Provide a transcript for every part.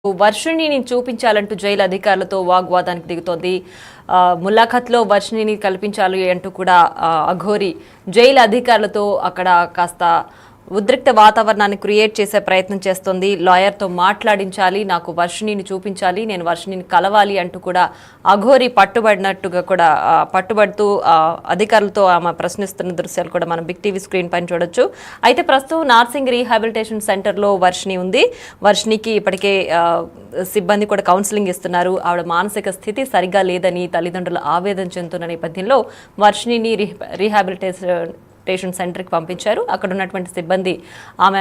వర్షిణిని చూపించాలంటూ jail అధికారులతో వాగ్వాదానికి దిగుతోంది. ములాఖత్లో వర్షిణిని కల్పించాలి అంటూ కూడా అఘోరి జైలు అధికారులతో అక్కడ కాస్త ఉద్రిక్త వాతావరణాన్ని క్రియేట్ చేసే ప్రయత్నం చేస్తోంది. లాయర్తో మాట్లాడించాలి, నాకు వర్షిణిని చూపించాలి, నేను వర్షిణిని కలవాలి అంటూ కూడా అఘోరి పట్టుబడినట్టుగా కూడా పట్టుబడుతూ అధికారులతో ఆమె ప్రశ్నిస్తున్న దృశ్యాలు కూడా మనం బిగ్ టీవీ స్క్రీన్ పైన చూడొచ్చు. అయితే ప్రస్తుతం నార్సింగ్ రీహాబిలిటేషన్ సెంటర్లో వర్షిణి ఉంది. వర్షిణికి ఇప్పటికే సిబ్బంది కూడా కౌన్సిలింగ్ ఇస్తున్నారు. ఆవిడ మానసిక స్థితి సరిగ్గా లేదని తల్లిదండ్రులు ఆవేదన చెందుతున్న నేపథ్యంలో వర్షిణిని రీహాబిలిటేషన్ సెంటర్కి పంపించారు. అక్కడ ఉన్నటువంటి సిబ్బంది ఆమె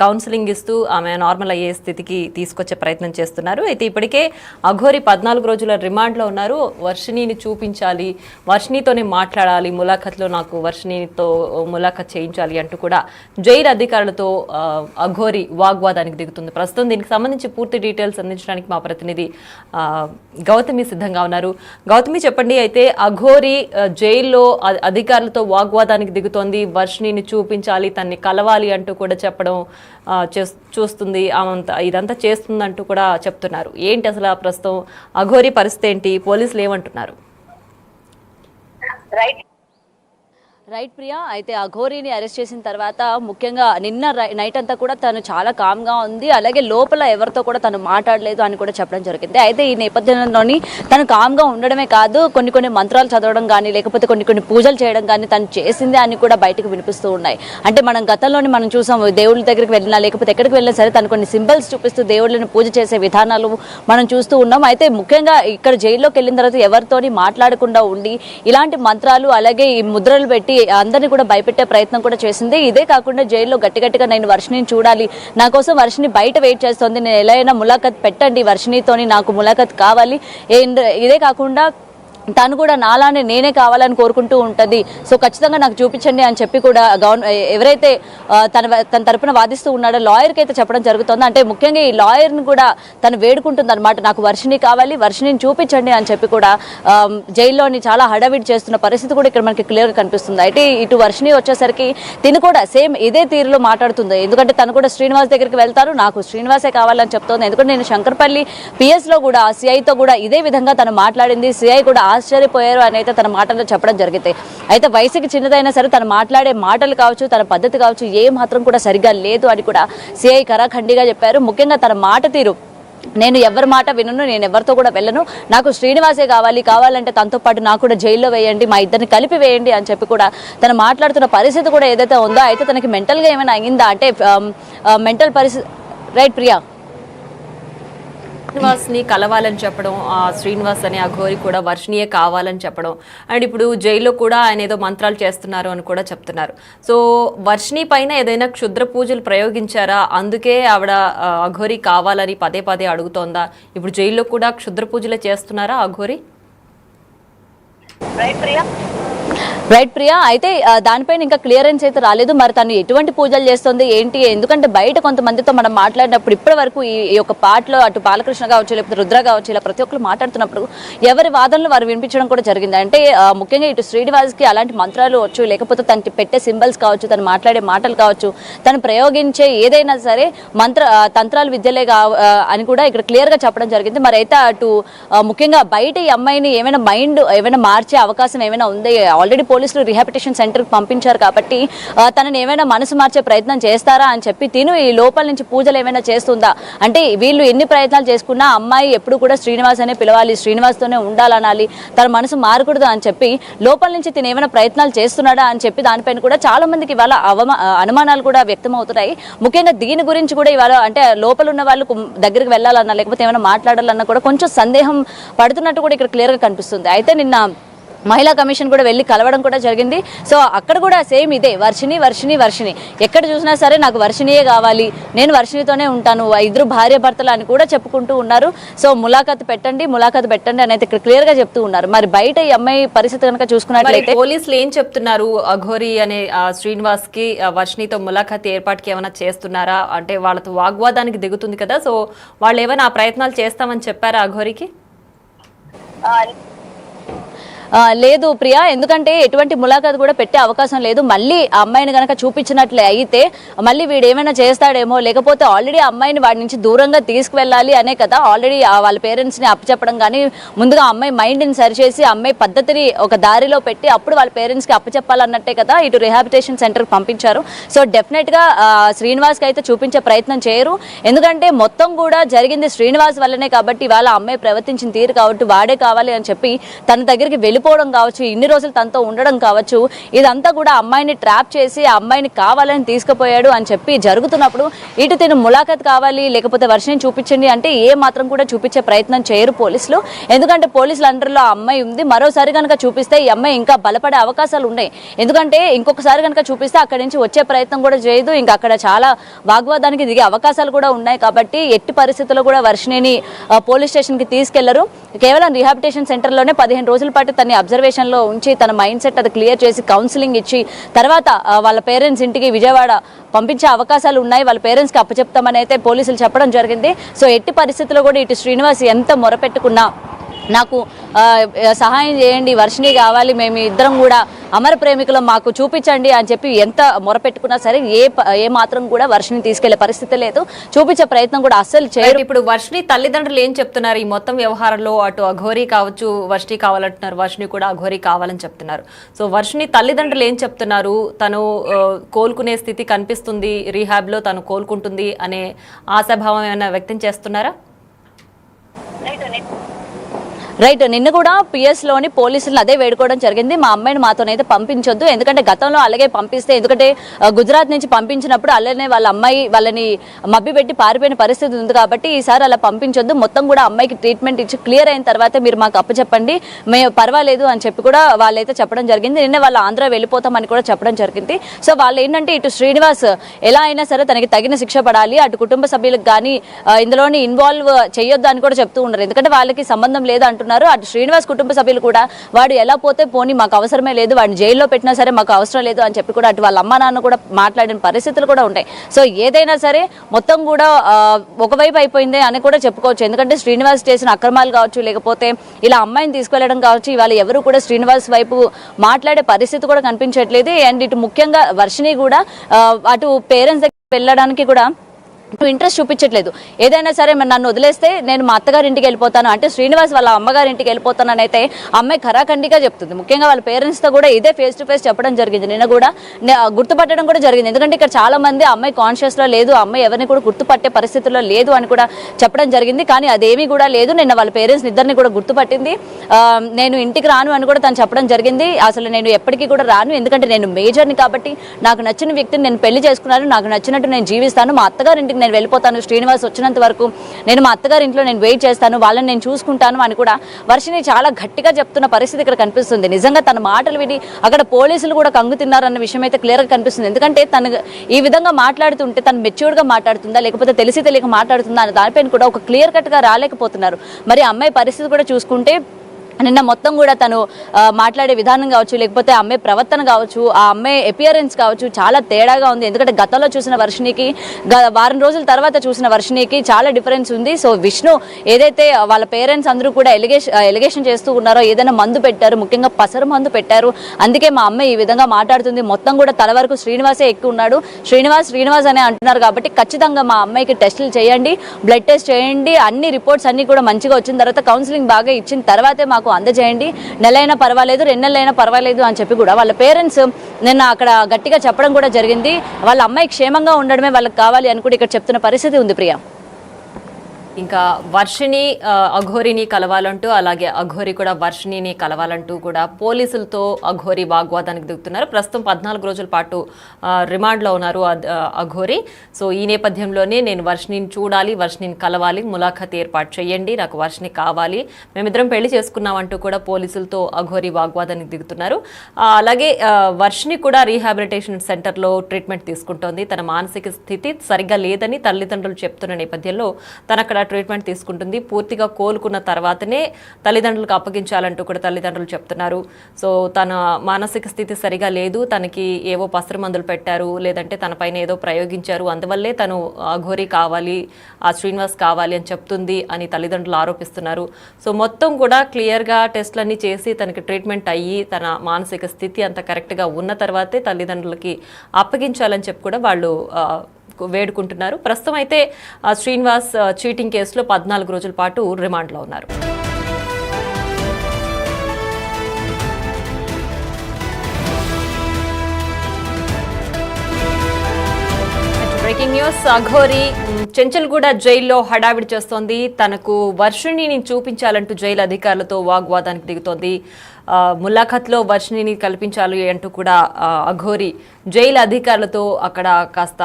కౌన్సిలింగ్ ఇస్తూ ఆమె నార్మల్ అయ్యే స్థితికి తీసుకొచ్చే ప్రయత్నం చేస్తున్నారు. అయితే ఇప్పటికే అఘోరి 14 రోజుల రిమాండ్లో ఉన్నారు. వర్షిణిని చూపించాలి, వర్షిణితోనే మాట్లాడాలి, ములాఖత్లో నాకు వర్షిణితో ములాఖత్ చేయించాలి అంటూ కూడా జైలు అధికారులతో అఘోరి వాగ్వాదానికి దిగుతుంది. ప్రస్తుతం దీనికి సంబంధించి పూర్తి డీటెయిల్స్ అందించడానికి మా ప్రతినిధి గౌతమి సిద్ధంగా ఉన్నారు. గౌతమి, చెప్పండి. అయితే అఘోరి జైల్లో అధికారులతో వాగ్వాదానికి దిగుతుంది. వర్షిణిని చూపించాలి, తన్ని కలవాలి అంటూ కూడా చెప్పడం చూస్తుంది. ఇదంతా చేస్తుందంటూ కూడా చెప్తున్నారు. ఏంటి అసలు ప్రస్తుతం అఘోరి పరిస్థితి ఏంటి? పోలీసులు ఏమంటున్నారు? రైట్ ప్రియా, అయితే అఘోరిని అరెస్ట్ చేసిన తర్వాత ముఖ్యంగా నిన్న నైట్ అంతా కూడా తను చాలా కామ్గా ఉంది. అలాగే లోపల ఎవరితో కూడా తను మాట్లాడలేదు అని కూడా చెప్పడం జరిగింది. అయితే ఈ నేపథ్యంలోని తను కామ్గా ఉండడమే కాదు, కొన్ని మంత్రాలు చదవడం కానీ లేకపోతే కొన్ని పూజలు చేయడం కానీ తను చేసింది అని కూడా బయటకు వినిపిస్తూ ఉన్నాయి. అంటే మనం గతంలోని మనం చూసాం, దేవుళ్ళ దగ్గరికి వెళ్ళినా లేకపోతే ఎక్కడికి వెళ్ళినా సరే తను కొన్ని సింబల్స్ చూపిస్తూ దేవుళ్ళని పూజ చేసే విధానాలు మనం చూస్తూ ఉన్నాం. అయితే ముఖ్యంగా ఇక్కడ జైల్లోకి వెళ్ళిన తర్వాత ఎవరితోని మాట్లాడకుండా ఉండి ఇలాంటి మంత్రాలు అలాగే ఈ ముద్రలు పెట్టి అందరినీ కూడా భయపెట్టే ప్రయత్నం కూడా చేసింది. ఇదే కాకుండా జైల్లో గట్టిగా నేను వర్షిణిని చూడాలి, నా కోసం వర్షిణి బయట వెయిట్ చేస్తుంది, నేను ఎలా అయినా ములాఖత్ పెట్టండి, వర్షిణితోని నాకు ములాఖత్ కావాలి. ఇదే కాకుండా తను కూడా నాలానే నేనే కావాలని కోరుకుంటూ ఉంటుంది. సో ఖచ్చితంగా నాకు చూపించండి అని చెప్పి కూడా ఎవరైతే తన తరపున వాదిస్తూ ఉన్నాడో లాయర్కి అయితే చెప్పడం జరుగుతుంది. అంటే ముఖ్యంగా ఈ లాయర్ని కూడా తను వేడుకుంటుంది అనమాట, నాకు వర్షిణి కావాలి, వర్షిణిని చూపించండి అని చెప్పి కూడా జైల్లోని చాలా హడావిడి చేస్తున్న పరిస్థితి కూడా ఇక్కడ మనకి క్లియర్గా కనిపిస్తుంది. అయితే ఇటు వర్షిణి వచ్చేసరికి తిను కూడా సేమ్ ఇదే తీరులో మాట్లాడుతుంది. ఎందుకంటే తను కూడా శ్రీనివాస్ దగ్గరికి వెళ్తారు, నాకు శ్రీనివాసే కావాలని చెప్తోంది. ఎందుకంటే నేను శంకర్పల్లి పిఎస్లో కూడా సిఐతో కూడా ఇదే విధంగా తను మాట్లాడింది. సిఐ కూడా ఆశ్చర్యపోయారు అని అయితే తన మాటల్లో చెప్పడం జరిగింది. అయితే వయసుకి చిన్నదైనా సరే తను మాట్లాడే మాటలు కావచ్చు, తన పద్ధతి కావచ్చు, ఏ మాత్రం కూడా సరిగా లేదు అని కూడా సిఐ కరాఖండిగా చెప్పారు. ముఖ్యంగా తన మాట తీరు, నేను ఎవరి మాట వినను, నేను ఎవరితో కూడా వెళ్ళను, నాకు శ్రీనివాసే కావాలంటే తనతో పాటు నాకు కూడా జైల్లో వేయండి, మా ఇద్దరిని కలిపి వేయండి అని చెప్పి కూడా తను మాట్లాడుతున్న పరిస్థితి కూడా ఏదైతే ఉందో, అయితే తనకి మెంటల్గా ఏమైనా అయిందా అంటే మెంటల్ పరిస్థితి. రైట్ ప్రియా, శ్రీనివాస్ని కలవాలని చెప్పడం, శ్రీనివాస్ అనే అఘోరి కూడా వర్షిణియే కావాలని చెప్పడం, అండ్ ఇప్పుడు జైల్లో కూడా ఆయన ఏదో మంత్రాలు చేస్తున్నారు అని కూడా చెప్తున్నారు. సో వర్షిణి పైన ఏదైనా క్షుద్ర పూజలు ప్రయోగించారా, అందుకే ఆవిడ అఘోరి కావాలని పదే అడుగుతోందా? ఇప్పుడు జైల్లో కూడా క్షుద్ర పూజలే చేస్తున్నారా అఘోరి? రైట్ ప్రియా, అయితే దానిపైన ఇంకా క్లియరెన్స్ అయితే రాలేదు. మరి తను ఎటువంటి పూజలు చేస్తుంది ఏంటి, ఎందుకంటే బయట కొంతమందితో మనం మాట్లాడినప్పుడు ఇప్పటి వరకు ఈ యొక్క పాటలో అటు బాలకృష్ణ కావచ్చు లేకపోతే రుద్ర కావచ్చు, ఇలా ప్రతి ఒక్కరు మాట్లాడుతున్నప్పుడు ఎవరి వాదనలు వారు వినిపించడం కూడా జరిగింది. అంటే ముఖ్యంగా ఇటు శ్రీనివాస్కి అలాంటి మంత్రాలు వచ్చు, లేకపోతే తనకి పెట్టే సింబల్స్ కావచ్చు, తను మాట్లాడే మాటలు కావచ్చు, తను ప్రయోగించే ఏదైనా సరే తంత్రాలు విద్యలే అని కూడా ఇక్కడ క్లియర్గా చెప్పడం జరిగింది. మరి అయితే అటు ముఖ్యంగా బయట ఈ అమ్మాయిని ఏమైనా మైండ్ ఏమైనా మార్చే అవకాశం ఏమైనా ఉంది? ఆల్రెడీ పోలీసులు రీహాబిలిటేషన్ సెంటర్కి పంపించారు కాబట్టి తనని ఏమైనా మనసు మార్చే ప్రయత్నం చేస్తారా అని చెప్పి తిను ఈ లోపల నుంచి పూజలు ఏమైనా చేస్తుందా అంటే, వీళ్ళు ఎన్ని ప్రయత్నాలు చేసుకున్నా అమ్మాయి ఎప్పుడు కూడా శ్రీనివాస్ అనే పిలవాలి, శ్రీనివాస్తోనే ఉండాలనాలి, తన మనసు మారకూడదు అని చెప్పి లోపల నుంచి తిను ఏమైనా ప్రయత్నాలు చేస్తున్నాడా అని చెప్పి దానిపైన కూడా చాలా మందికి ఇవాళ అనుమానాలు కూడా వ్యక్తం అవుతున్నాయి. ముఖ్యంగా దీని గురించి కూడా ఇవాళ అంటే లోపల ఉన్న వాళ్ళు దగ్గరికి వెళ్ళాలన్నా లేకపోతే ఏమైనా మాట్లాడాలన్నా కూడా కొంచెం సందేహం పడుతున్నట్టు కూడా ఇక్కడ క్లియర్గా కనిపిస్తుంది. అయితే నిన్న మహిళా కమిషన్ కూడా వెళ్ళి కలవడం కూడా జరిగింది. సో అక్కడ కూడా సేమ్ ఇదే వర్షిణి ఎక్కడ చూసినా సరే నాకు వర్షిణియే కావాలి, నేను వర్షిణితోనే ఉంటాను, ఇద్దరు భార్య భర్తలు అని కూడా చెప్పుకుంటూ ఉన్నారు. సో ములాఖత్ పెట్టండి అని అయితే ఇక్కడ క్లియర్ గా చెప్తూ ఉన్నారు. మరి బయట ఈ అమ్మాయి పరిస్థితి కనుక చూసుకున్నట్లయితే పోలీసులు ఏం చెప్తున్నారు? అఘోరి అనే శ్రీనివాస్ కి వర్షిణితో ములాఖత్ ఏర్పాటుకి ఏమైనా చేస్తున్నారా అంటే, వాళ్ళతో వాగ్వాదానికి దిగుతుంది కదా, సో వాళ్ళు ఏమైనా ప్రయత్నాలు చేస్తామని చెప్పారా అఘోరికి? లేదు ప్రియా, ఎందుకంటే ఎటువంటి ములాఖాత్ కూడా పెట్టే అవకాశం లేదు. మళ్ళీ ఆ అమ్మాయిని గనక చూపించినట్లే అయితే మళ్ళీ వీడు ఏమైనా చేస్తాడేమో, లేకపోతే ఆల్రెడీ అమ్మాయిని వాడి నుంచి దూరంగా తీసుకువెళ్ళాలి అనే కదా ఆల్రెడీ వాళ్ళ పేరెంట్స్ని అప్పచెప్పడం. కానీ ముందుగా అమ్మాయి మైండ్ని సరిచేసి అమ్మాయి పద్ధతిని ఒక దారిలో పెట్టి అప్పుడు వాళ్ళ పేరెంట్స్కి అప్పచెప్పాలన్నట్టే కదా ఇటు రిహాబిలిటేషన్ సెంటర్కి పంపించారు. సో డెఫినెట్గా శ్రీనివాస్కి అయితే చూపించే ప్రయత్నం చేయరు. ఎందుకంటే మొత్తం కూడా జరిగింది శ్రీనివాస్ వల్లనే కాబట్టి వాళ్ళ అమ్మాయి ప్రవర్తించిన తీరు కాబట్టి వాడే కావాలి అని చెప్పి తన దగ్గరికి వెళ్ళిపోవడం కావచ్చు, ఇన్ని రోజులు తనతో ఉండడం కావచ్చు, ఇదంతా కూడా అమ్మాయిని ట్రాప్ చేసి ఆ అమ్మాయిని కావాలని తీసుకుపోయాడు అని చెప్పి జరుగుతున్నప్పుడు ఇటు తిను ములాఖత్ కావాలి లేకపోతే వర్షని చూపించండి అంటే ఏ మాత్రం కూడా చూపించే ప్రయత్నం చేయరు పోలీసులు. ఎందుకంటే పోలీసుల అండర్లో ఆ అమ్మాయి ఉంది. మరోసారి కనుక చూపిస్తే ఈ అమ్మాయి ఇంకా బలపడే అవకాశాలు ఉన్నాయి. ఎందుకంటే ఇంకొకసారి కనుక చూపిస్తే అక్కడి నుంచి వచ్చే ప్రయత్నం కూడా చేయదు. ఇంకా అక్కడ చాలా వాగ్వాదానికి దిగే అవకాశాలు కూడా ఉన్నాయి. కాబట్టి ఎట్టి పరిస్థితుల్లో కూడా వర్షిణిని పోలీస్ స్టేషన్కి తీసుకెళ్లరు. కేవలం రిహాబిలిటేషన్ సెంటర్లోనే 15 రోజుల పాటు తన అబ్జర్వేషన్లో ఉంచి తన మైండ్ సెట్ అది క్లియర్ చేసి కౌన్సిలింగ్ ఇచ్చి తర్వాత వాళ్ళ పేరెంట్స్ ఇంటికి విజయవాడ పంపించే అవకాశాలు ఉన్నాయి. వాళ్ళ పేరెంట్స్కి అప్పచెప్తామని అయితే పోలీసులు చెప్పడం జరిగింది. సో ఎట్టి పరిస్థితుల్లో కూడా ఇటు శ్రీనివాస్ ఎంత మొరపెట్టుకున్నా నాకు సహాయం చేయండి, వర్షిణి కావాలి, మేము ఇద్దరం కూడా అమర ప్రేమికులం, మాకు చూపించండి అని చెప్పి ఎంత మొరపెట్టుకున్నా సరే ఏ మాత్రం కూడా వర్షిని తీసుకెళ్లే పరిస్థితి లేదు. చూపించే ప్రయత్నం కూడా అస్సలు చేయరు. ఇప్పుడు వర్షిని తల్లిదండ్రులు ఏం చెప్తున్నారు ఈ మొత్తం వ్యవహారంలో? అటు అఘోరీ కావచ్చు, వర్షిని కావాలంటున్నారు, వర్షిని కూడా అఘోరీ కావాలని చెప్తున్నారు. సో వర్షిని తల్లిదండ్రులు ఏం చెప్తున్నారు? తను కోలుకునే స్థితి కనిపిస్తుంది, రీహాబ్లో తను కోలుకుంటుంది అనే ఆశాభావం ఏమైనా వ్యక్తం చేస్తున్నారా? రైట్, నిన్న కూడా పిఎస్లోని పోలీసులను అదే వేడుకోవడం జరిగింది. మా అమ్మాయిని మాతోనైతే పంపించొద్దు, ఎందుకంటే గతంలో అలాగే పంపిస్తే, ఎందుకంటే గుజరాత్ నుంచి పంపించినప్పుడు అలానే వాళ్ళ అమ్మాయి వాళ్ళని మభ్యపెట్టి పారిపోయిన పరిస్థితి ఉంది కాబట్టి ఈసారి అలా పంపించొద్దు, మొత్తం కూడా అమ్మాయికి ట్రీట్మెంట్ ఇచ్చి క్లియర్ అయిన తర్వాత మీరు మాకు అప్పచెప్పండి, మేము పర్వాలేదు అని చెప్పి కూడా వాళ్ళైతే చెప్పడం జరిగింది. నిన్న వాళ్ళ ఆంధ్ర వెళ్ళిపోతామని కూడా చెప్పడం జరిగింది. సో వాళ్ళు ఏంటంటే ఇటు శ్రీనివాస్ ఎలా అయినా సరే తనకి తగిన శిక్ష పడాలి, అటు కుటుంబ సభ్యులకు కానీ ఇందులోని ఇన్వాల్వ్ చేయొద్దు అని కూడా చెప్తూ ఉన్నారు. ఎందుకంటే వాళ్ళకి సంబంధం లేదు అంటున్నారు. అటు శ్రీనివాస్ కుటుంబ సభ్యులు కూడా వాడు ఎలా పోతే పోనీ, మాకు అవసరమే లేదు, వాడిని జైల్లో పెట్టినా సరే మాకు అవసరం లేదు అని చెప్పి కూడా అటు వాళ్ళ అమ్మ నాన్న కూడా మాట్లాడిన పరిస్థితులు కూడా ఉంటాయి. సో ఏదైనా సరే మొత్తం కూడా ఒకవైపు అయిపోయింది అని కూడా చెప్పుకోవచ్చు. ఎందుకంటే శ్రీనివాస్ చేసిన అక్రమాలు కావచ్చు, లేకపోతే ఇలా అమ్మాయిని తీసుకెళ్లడం కావచ్చు, ఇవాళ ఎవరు కూడా శ్రీనివాస్ వైపు మాట్లాడే పరిస్థితి కూడా కనిపించట్లేదు. అండ్ ఇటు ముఖ్యంగా వర్షిని కూడా అటు పేరెంట్స్ దగ్గర వెళ్ళడానికి కూడా ఇంట్రెస్ట్ చూపించట్లేదు. ఏదైనా సరే నన్ను వదిలేస్తే నేను మా అత్తగారి ఇంటికి వెళ్ళిపోతాను అంటే శ్రీనివాస్ వాళ్ళ అమ్మగారి ఇంటికి వెళ్ళిపోతానని అయితే అమ్మాయి ఖరాఖండిగా చెప్తుంది. ముఖ్యంగా వాళ్ళ పేరెంట్స్తో కూడా ఇదే ఫేస్ టు ఫేస్ చెప్పడం జరిగింది. నిన్న కూడా గుర్తుపట్టడం కూడా జరిగింది. ఎందుకంటే ఇక్కడ చాలా మంది అమ్మాయి కాన్షియస్లో లేదు, అమ్మాయి ఎవరిని కూడా గుర్తుపట్టే పరిస్థితుల్లో లేదు అని కూడా చెప్పడం జరిగింది. కానీ అదేమీ కూడా లేదు. నిన్న వాళ్ళ పేరెంట్స్ ఇద్దరిని కూడా గుర్తుపట్టింది. నేను ఇంటికి రాను అని కూడా తను చెప్పడం జరిగింది. అసలు నేను ఎప్పటికీ కూడా రాను, ఎందుకంటే నేను మేజర్ని కాబట్టి నాకు నచ్చిన వ్యక్తిని నేను పెళ్లి చేసుకున్నాను, నాకు నచ్చినట్టు నేను జీవిస్తాను, మా అత్తగారి ఇంటికి నేను వెళ్ళిపోతాను, శ్రీనివాస్ వచ్చినంత వరకు నేను మా అత్తగారి ఇంట్లో నేను వెయిట్ చేస్తాను, వాళ్ళని నేను చూసుకుంటాను అని కూడా వర్షిని చాలా గట్టిగా చెప్తున్న పరిస్థితి ఇక్కడ కనిపిస్తుంది. నిజంగా తన మాటలు విని అక్కడ పోలీసులు కూడా కంగు తిన్నారన్న విషయం అయితే క్లియర్గా కనిపిస్తుంది. ఎందుకంటే తను ఈ విధంగా మాట్లాడుతుంటే తను మెచ్యూర్డ్గా మాట్లాడుతుందా లేకపోతే తెలిసి తెలియక మాట్లాడుతుందా అనే దానిపైన కూడా ఒక క్లియర్ కట్గా రాలేకపోతున్నారు. మరి అమ్మాయి పరిస్థితి కూడా చూసుకుంటే నిన్న మొత్తం కూడా తను మాట్లాడే విధానం కావచ్చు, లేకపోతే అమ్మాయి ప్రవర్తన కావచ్చు, ఆ అమ్మాయి అపియరెన్స్ కావచ్చు, చాలా తేడాగా ఉంది. ఎందుకంటే గతంలో చూసిన వర్షినికి వారం రోజుల తర్వాత చూసిన వర్షినికి చాలా డిఫరెన్స్ ఉంది. సో విష్ణు ఏదైతే వాళ్ళ పేరెంట్స్ అందరూ కూడా ఎలిగేషన్ చేస్తూ ఉన్నారో, ఏదైనా మందు పెట్టారు, ముఖ్యంగా పసరు మందు పెట్టారు, అందుకే మా అమ్మాయి ఈ విధంగా మాట్లాడుతుంది, మొత్తం కూడా తల వరకు శ్రీనివాసే ఎక్కువ ఉన్నాడు, శ్రీనివాస్ అనే అంటున్నారు. కాబట్టి ఖచ్చితంగా మా అమ్మాయికి టెస్టులు చేయండి, బ్లడ్ టెస్ట్ చేయండి, అన్ని రిపోర్ట్స్ అన్ని కూడా మంచిగా వచ్చిన తర్వాత కౌన్సిలింగ్ బాగా ఇచ్చిన తర్వాతే మాకు అందజేయండి, నెలైనా పర్వాలేదు, 2 నెలలైనా పర్వాలేదు అని చెప్పి కూడా వాళ్ళ పేరెంట్స్ నిన్న అక్కడ గట్టిగా చెప్పడం కూడా జరిగింది. వాళ్ళ అమ్మాయి క్షేమంగా ఉండడమే వాళ్ళకి కావాలి అని కూడా ఇక్కడ చెప్తున్న పరిస్థితి ఉంది. ప్రియా, ఇంకా వర్షిని అఘోరిని కలవాలంటూ, అలాగే అఘోరి కూడా వర్షినిని కలవాలంటూ కూడా పోలీసులతో అఘోరి వాగ్వాదానికి దిగుతున్నారు. ప్రస్తుతం 14 రోజుల పాటు రిమాండ్లో ఉన్నారు అఘోరి. సో ఈ నేపథ్యంలోనే నేను వర్షినిని చూడాలి, వర్షినిని కలవాలి, ములాఖత్ ఏర్పాటు చేయండి, నాకు వర్షిని కావాలి, మేమిద్దరం పెళ్లి చేసుకున్నామంటూ కూడా పోలీసులతో అఘోరి వాగ్వాదానికి దిగుతున్నారు. అలాగే వర్షిని కూడా రీహాబిలిటేషన్ సెంటర్లో ట్రీట్మెంట్ తీసుకుంటోంది. తన మానసిక స్థితి సరిగ్గా లేదని తల్లిదండ్రులు చెప్తున్న నేపథ్యంలో తన అక్కడ ట్రీట్మెంట్ తీసుకుంటుంది. పూర్తిగా కోలుకున్న తర్వాతనే తల్లిదండ్రులకు అప్పగించాలంటూ కూడా తల్లిదండ్రులు చెప్తున్నారు. సో తన మానసిక స్థితి సరిగా లేదు, తనకి ఏవో పసరు మందులు పెట్టారు, లేదంటే తన పైన ఏదో ప్రయోగించారు, అందువల్లే తను అఘోరి కావాలి, ఆ శ్రీనివాస్ కావాలి అని చెప్తుంది అని తల్లిదండ్రులు ఆరోపిస్తున్నారు. సో మొత్తం కూడా క్లియర్గా టెస్ట్లన్నీ చేసి తనకి ట్రీట్మెంట్ అయ్యి తన మానసిక స్థితి అంత కరెక్ట్గా ఉన్న తర్వాతే తల్లిదండ్రులకి అప్పగించాలని చెప్పి కూడా వాళ్ళు వేడుకుంటున్నారు. ప్రస్తుతం అయితే శ్రీనివాస్ చీటింగ్ కేసులో 14 రోజుల పాటు రిమాండ్లో ఉన్నారు. Breaking news. అఘోరి చెంచల్గూడ జైల్లో హడావిడి చేస్తోంది. తనకు వర్షిణిని చూపించాలంటూ జైలు అధికారులతో వాగ్వాదానికి దిగుతోంది. ములాఖత్లో వర్షిణిని కల్పించాలి అంటూ కూడా అఘోరి జైలు అధికారులతో అక్కడ కాస్త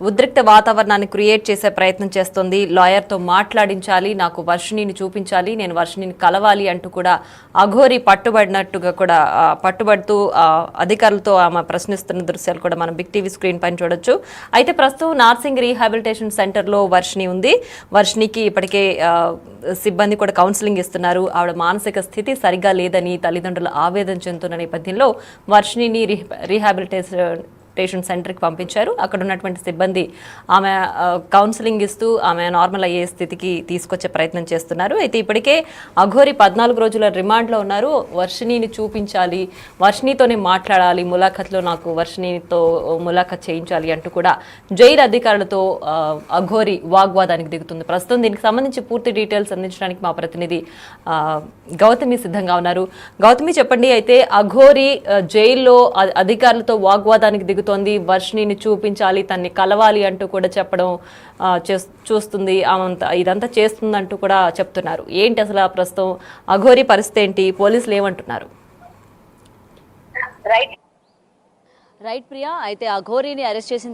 ఉద్రిక్త వాతావరణాన్ని క్రియేట్ చేసే ప్రయత్నం చేస్తోంది. లాయర్తో మాట్లాడించాలి, నాకు వర్షిణిని చూపించాలి, నేను వర్షిణిని కలవాలి అంటూ కూడా అఘోరి పట్టుబడినట్టుగా కూడా పట్టుబడుతూ అధికారులతో ఆమె ప్రశ్నిస్తున్న దృశ్యాలు కూడా మనం బిగ్ టీవీ స్క్రీన్ పైన చూడొచ్చు. అయితే ప్రస్తుతం నార్సింగ్ రీహాబిలిటేషన్ సెంటర్లో వర్షిణి ఉంది. వర్షిణికి ఇప్పటికే సిబ్బంది కూడా కౌన్సిలింగ్ ఇస్తున్నారు. ఆవిడ మానసిక స్థితి సరిగా లేదని తల్లిదండ్రులు ఆవేదన చెందుతున్న నేపథ్యంలో వర్షిణిని రీహాబిలిటేషన్ సెంటర్కి పంపించారు. అక్కడ ఉన్నటువంటి సిబ్బంది ఆమె కౌన్సిలింగ్ ఇస్తూ ఆమె నార్మల్ అయ్యే స్థితికి తీసుకొచ్చే ప్రయత్నం చేస్తున్నారు. అయితే ఇప్పటికే అఘోరి 14 రోజుల రిమాండ్లో ఉన్నారు. వర్షిణిని చూపించాలి, వర్షిణితోనే మాట్లాడాలి, ములాఖత్లో నాకు వర్షిణితో ములాఖత్ చేయించాలి అంటూ కూడా జైలు అధికారులతో అఘోరి వాగ్వాదానికి దిగుతుంది. ప్రస్తుతం దీనికి సంబంధించి పూర్తి డీటెయిల్స్ అందించడానికి మా ప్రతినిధి గౌతమి సిద్ధంగా ఉన్నారు. గౌతమి, చెప్పండి. అయితే అఘోరి జైల్లో అధికారులతో వాగ్వాదానికి దిగుతుంది. వర్షిణిని చూపించాలి, తన్ని కలవాలి అంటూ కూడా చెప్పడం చూస్తుంది, ఇదంతా చేస్తుందంటూ కూడా చెప్తున్నారు. ఏంటి అసలు ప్రస్తుతం అఘోరి పరిస్థితి ఏంటి? పోలీసులు ఏమంటున్నారు? రైట్ ప్రియా, అయితే అఘోరిని అరెస్ట్ చేసిన